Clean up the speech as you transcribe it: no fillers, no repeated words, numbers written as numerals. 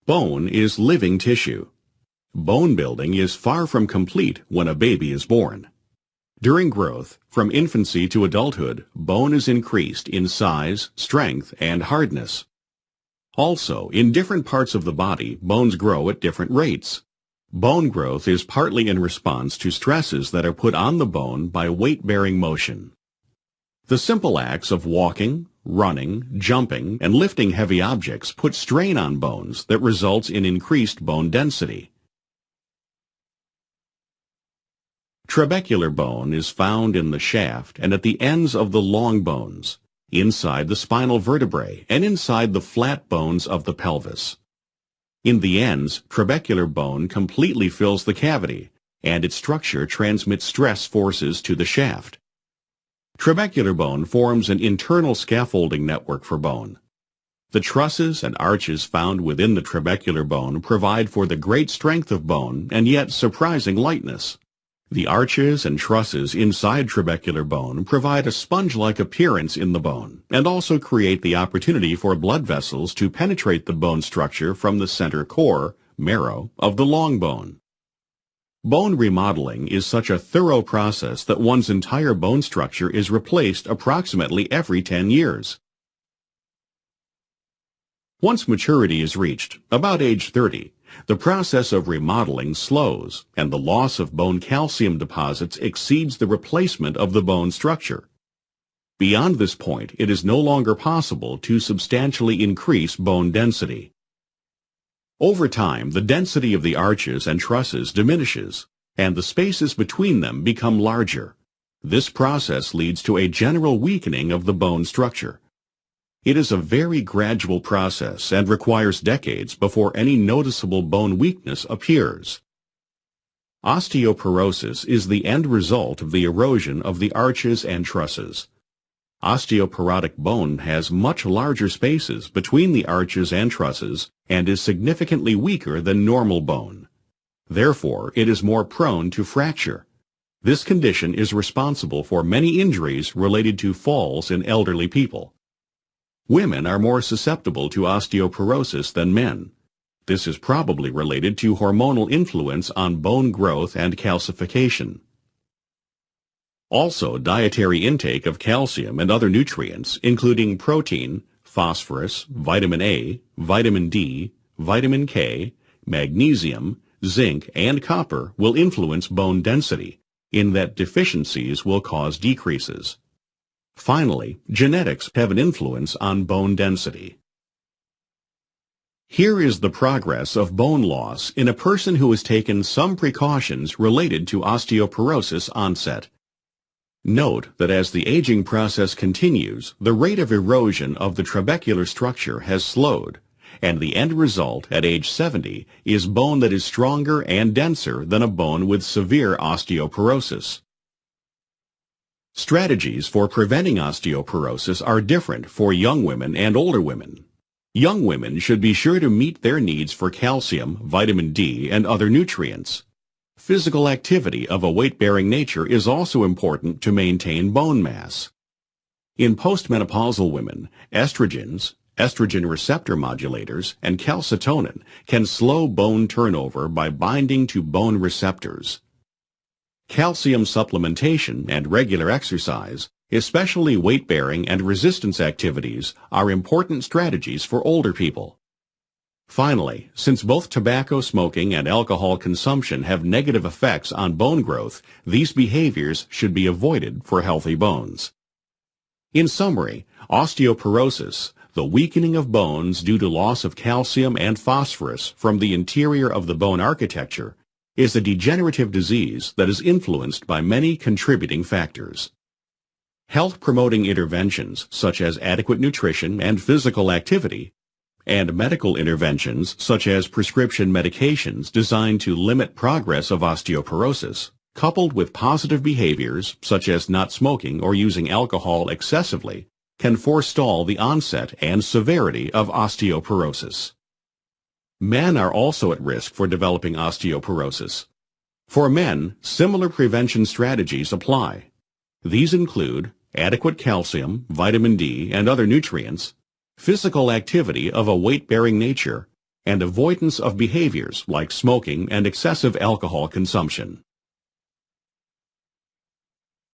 Bone is living tissue. Bone building is far from complete when a baby is born. During growth, from infancy to adulthood, bone is increased in size, strength, and hardness. Also, in different parts of the body, bones grow at different rates. Bone growth is partly in response to stresses that are put on the bone by weight-bearing motion. The simple acts of walking, running, jumping, and lifting heavy objects put strain on bones that results in increased bone density. Trabecular bone is found in the shaft and at the ends of the long bones, inside the spinal vertebrae, and inside the flat bones of the pelvis. In the ends, trabecular bone completely fills the cavity, and its structure transmits stress forces to the shaft. Trabecular bone forms an internal scaffolding network for bone. The trusses and arches found within the trabecular bone provide for the great strength of bone and yet surprising lightness. The arches and trusses inside trabecular bone provide a sponge-like appearance in the bone and also create the opportunity for blood vessels to penetrate the bone structure from the center core, marrow, of the long bone. Bone remodeling is such a thorough process that one's entire bone structure is replaced approximately every 10 years. Once maturity is reached, about age 30, the process of remodeling slows, and the loss of bone calcium deposits exceeds the replacement of the bone structure. Beyond this point, it is no longer possible to substantially increase bone density. Over time, the density of the arches and trusses diminishes, and the spaces between them become larger. This process leads to a general weakening of the bone structure. It is a very gradual process and requires decades before any noticeable bone weakness appears. Osteoporosis is the end result of the erosion of the arches and trusses. Osteoporotic bone has much larger spaces between the arches and trusses and is significantly weaker than normal bone. Therefore, it is more prone to fracture. This condition is responsible for many injuries related to falls in elderly people. Women are more susceptible to osteoporosis than men. This is probably related to hormonal influence on bone growth and calcification. Also, dietary intake of calcium and other nutrients, including protein, phosphorus, vitamin A, vitamin D, vitamin K, magnesium, zinc, and copper will influence bone density, in that deficiencies will cause decreases. Finally, genetics have an influence on bone density. Here is the progress of bone loss in a person who has taken some precautions related to osteoporosis onset. Note that as the aging process continues, the rate of erosion of the trabecular structure has slowed, and the end result at age 70 is bone that is stronger and denser than a bone with severe osteoporosis. Strategies for preventing osteoporosis are different for young women and older women. Young women should be sure to meet their needs for calcium, vitamin D, and other nutrients. Physical activity of a weight-bearing nature is also important to maintain bone mass. In postmenopausal women, estrogens, estrogen receptor modulators, and calcitonin can slow bone turnover by binding to bone receptors. Calcium supplementation and regular exercise, especially weight-bearing and resistance activities, are important strategies for older people. Finally, since both tobacco smoking and alcohol consumption have negative effects on bone growth, these behaviors should be avoided for healthy bones. In summary, osteoporosis, the weakening of bones due to loss of calcium and phosphorus from the interior of the bone architecture, is a degenerative disease that is influenced by many contributing factors. Health-promoting interventions such as adequate nutrition and physical activity, and medical interventions such as prescription medications designed to limit progress of osteoporosis, coupled with positive behaviors such as not smoking or using alcohol excessively, can forestall the onset and severity of osteoporosis. Men are also at risk for developing osteoporosis. For men, similar prevention strategies apply. These include adequate calcium, vitamin D, and other nutrients, physical activity of a weight-bearing nature, and avoidance of behaviors like smoking and excessive alcohol consumption.